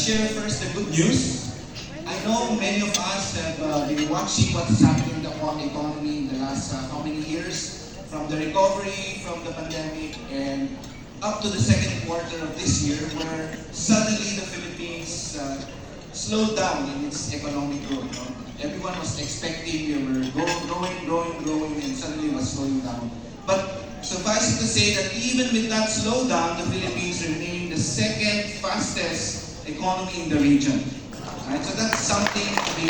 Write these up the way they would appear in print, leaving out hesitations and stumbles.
share first the good news. I know many of us have been watching what's happening in the economy in the last how many years, from the recovery from the pandemic and up to the second quarter of this year, where suddenly the Philippines slowed down in its economic growth. No? Everyone was expecting we were growing, and suddenly it was slowing down. But suffice it to say that even with that slowdown, the Philippines remained the second fastest economy in the region. Right? So that's something to be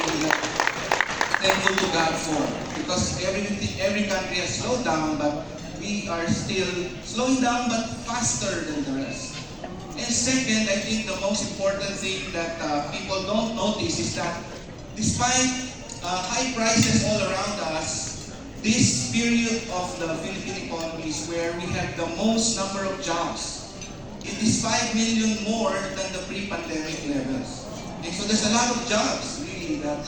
thankful to God for, because every country has slowed down, but we are still slowing down, but faster than the rest. And second, I think the most important thing that people don't notice is that despite high prices all around us, this period of the Philippine economy is where we have the most number of jobs. It is 5 million more than the pre-pandemic levels. And so there's a lot of jobs really that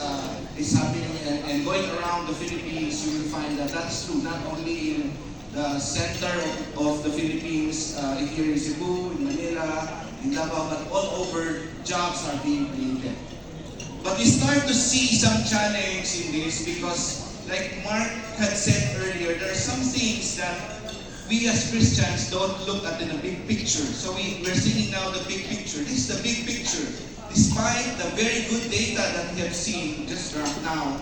is happening and going around the Philippines. You will find that that's true, not only in the center of the Philippines, here in Cebu, in Manila, in Davao, but all over jobs are being created. But we start to see some challenge in this because, like Mark had said earlier, there are some things that we as Christians don't look at in the big picture. So we're seeing now the big picture. This is the big picture. Despite the very good data that we have seen just right now,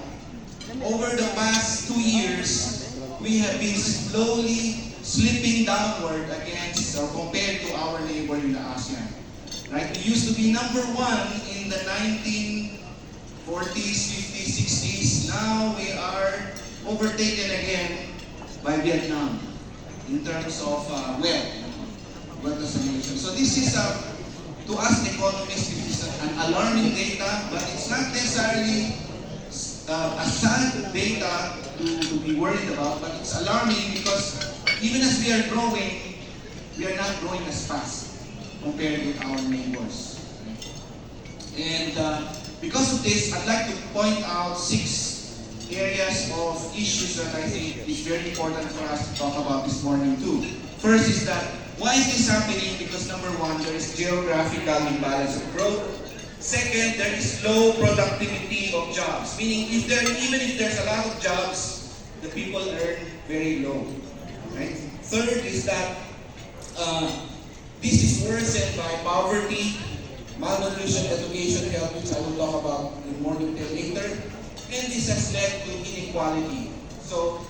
over the past 2 years, we have been slowly slipping downward against or compared to our neighbor in the ASEAN. Right? We used to be number one in the 1940s, 50s, 60s. Now we are overtaken again by Vietnam in terms of wealth as a nation. So this is to us economists, this is an alarming data, but it's not necessarily a sad data to be worried about, but it's alarming because even as we are growing, we are not growing as fast compared with our neighbors. And because of this, I'd like to point out 6 areas of issues that I think is very important for us to talk about this morning too. First is that, why is this happening? Because number one, there is geographical imbalance of growth. Second, there is low productivity of jobs, meaning even if there's a lot of jobs, the people earn very low. Right? Third is that this is worsened by poverty, malnutrition, education, health, which I will talk about in more detail later. And this has led to inequality. So,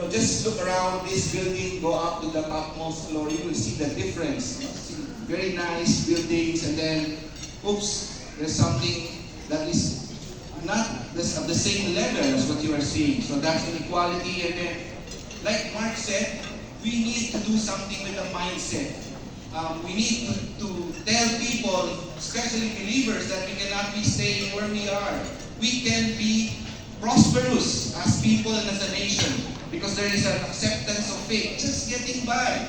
just look around this building, go up to the topmost floor, you will see the difference. See very nice buildings, and then, oops, there's something that is not at the same level as what you are seeing. So that's inequality. And then, like Mark said, we need to do something with the mindset. We need to tell people, especially believers, that we cannot be staying where we are. We can be prosperous as people and as a nation because there is an acceptance of faith, just getting by.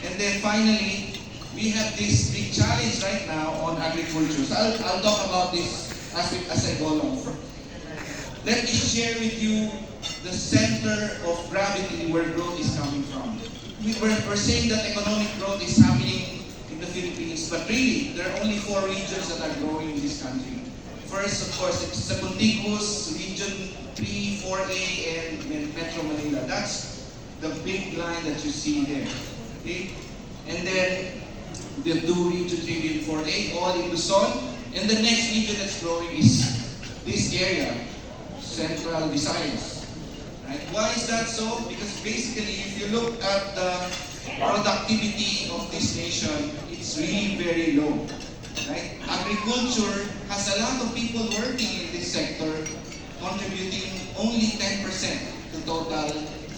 And then finally, we have this big challenge right now on agriculture. So I'll talk about this as I go along. Let me share with you the center of gravity where growth is coming from. We're saying that economic growth is happening in the Philippines, but really, there are only 4 regions that are growing in this country. First, of course, it's the contiguous region 3, 4A, and Metro Manila. That's the big line that you see there. Okay? And then, the 2 region 3 and 4A, all in Luzon. And the next region that's growing is this area, Central Visayas. Right? Why is that so? Because basically, if you look at the productivity of this nation, it's really very low. Right? Agriculture has a lot of people working in this sector, contributing only 10% to total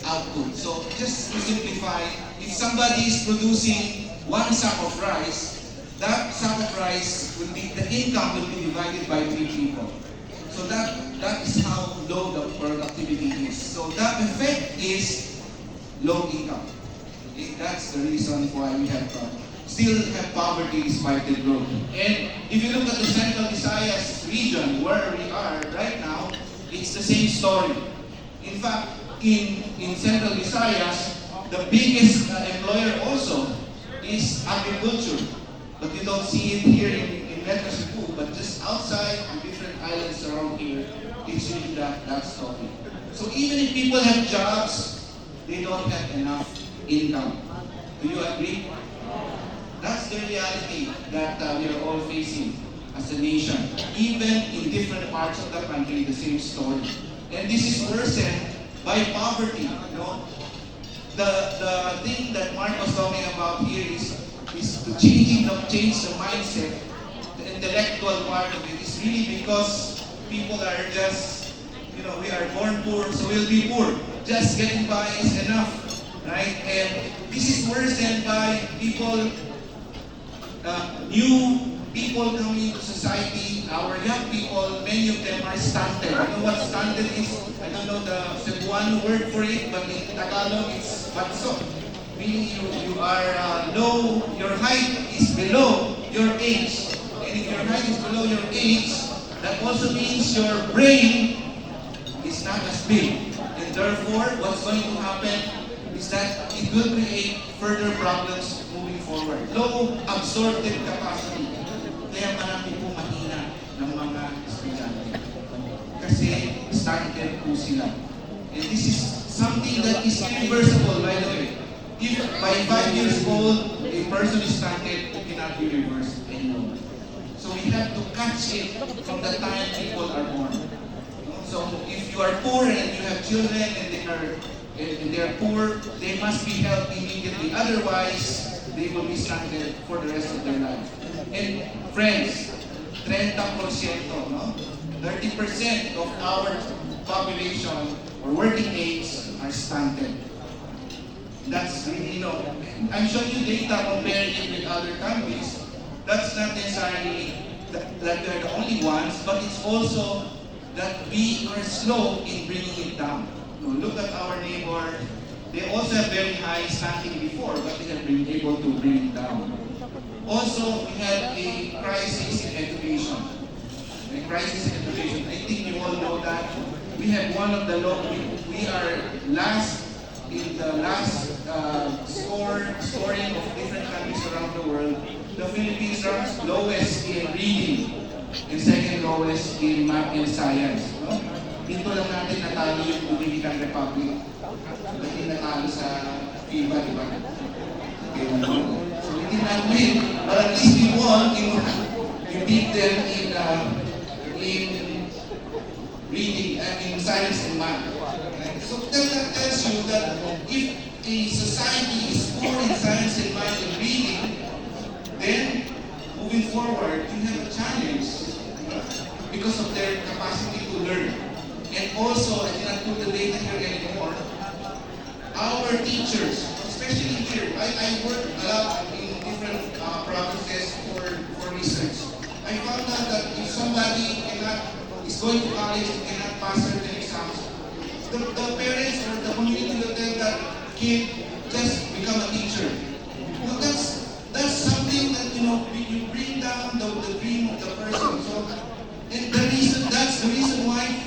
output. So just to simplify, if somebody is producing 1 sack of rice, that sack of rice the income will be divided by 3 people. So that is how low the productivity is. So that effect is low income. Okay? That's the reason why we still have poverty despite the growth. And if you look at the Central Visayas region, where we are right now, it's the same story. In fact, in Central Visayas, the biggest employer also is agriculture. But you don't see it here in Metro Cebu. is really that story. So even if people have jobs, they don't have enough income. Do you agree? That's the reality that we are all facing as a nation. Even in different parts of the country, the same story. And this is worsened by poverty. You know? The thing that Mark was talking about here is to change the mindset. The intellectual part of it is really because people are just, we are born poor, so we'll be poor. Just getting by is enough, right? And this is worsened by people, new people coming into society. Our young people, many of them are stunted. You know what stunted is? I don't know the Cebuano word for it, but in Tagalog it's banso. Meaning you are low, your height is below your age. And if your height is below your age, that also means your brain is not as big. And therefore, what's going to happen is that it will create further problems moving forward. Low absorptive capacity. Kaya marami po mahina ng mga estudyante. Kasi stunted po sila. And this is something that is irreversible, by the way. If by 5 years old, a person is stunted, it cannot be reversed anymore. So we have to catch it from the time people are born. So if you are poor and you have children and they are poor, they must be helped immediately. Otherwise, they will be stunted for the rest of their life. And friends, 30%, no? 30% of our population or working age are stunted. That's really, I'm showing you data comparing it with other countries. That's not necessarily that we are the only ones, but it's also that we are slow in bringing it down. Look at our neighbor. They also have very high stunting before, but they have been able to bring it down. Also, we have a crisis in education. A crisis in education. I think you all know that. We have one of the we are in the last scoring of different countries around the world. The Philippines ranks lowest in reading and second lowest in math and science. No? Dito lang natin natalo yung Dominican Republic. Hindi natalo sa FIBA, di ba? Okay, so we did not win, but at least we won. You beat them in reading and in science and math. Right? So that tells you that if a society is poor in science and math and reading, then moving forward, you have a challenge because of their capacity to learn. And also, I cannot put the data here anymore. Our teachers, especially here, I work a lot in different provinces for research. I found out that if somebody is going to college and cannot pass certain exams, the parents or the community will tell that kid just become a teacher. Well, that's something that you bring down the dream of the person. So, and that's the reason why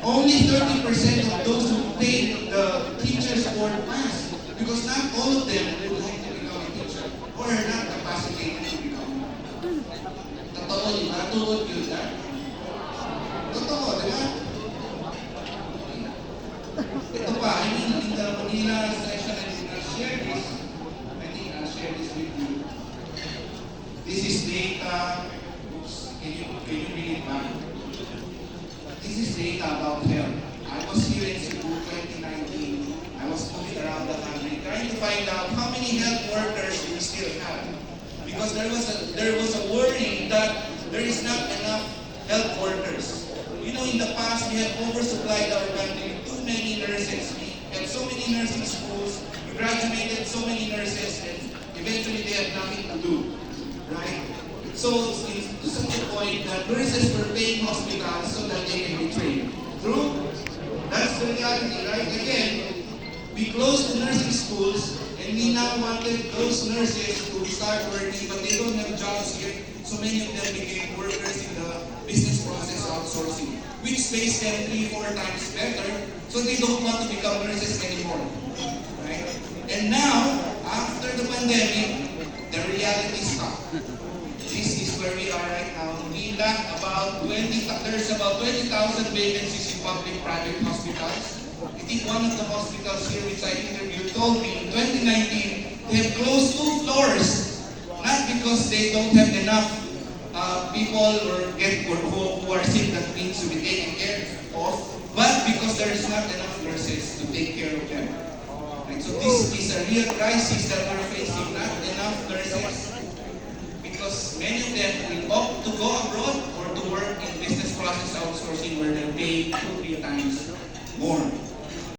only 30% of those who take the teacher's board pass, because not all of them would like to become a teacher or are not capacitated to become one. Totoo, di ba? Tuod yun, ha? Totoo, di ba? Ito pa, I mean, in the Manila session, I share this. I think I'll share this with you. This is data. Oops, can you read it back? This is data about health. I was here in Cebu 2019. I was moving around the country trying to find out how many health workers we still have. Because there was a worry that there is not enough health workers. In the past, we had oversupplied our country with too many nurses. We had so many nursing schools. We graduated so many nurses, and eventually they had nothing to do, right? So it's to such a point that nurses were paying hospitals so that they can be trained. True? That's the reality, right? Again, we closed the nursing schools and we now wanted those nurses to start working, but they don't have jobs yet. So many of them became workers in the business process outsourcing, which pays them 3-4 times better, so they don't want to become nurses anymore. Right? And now, after the pandemic, the reality stopped. This is where we are right now. We lack about there's about 20,000 vacancies in public-private hospitals. I think one of the hospitals here which I interviewed told me in 2019 they have closed 2 floors, not because they don't have enough people who are sick that needs to be taken care of, but because there is not enough nurses to take care of them. Right? So this is a real crisis that we're facing, not enough nurses, because many of them will opt to go abroad or to work in business process outsourcing where they're paid 2-3 times more.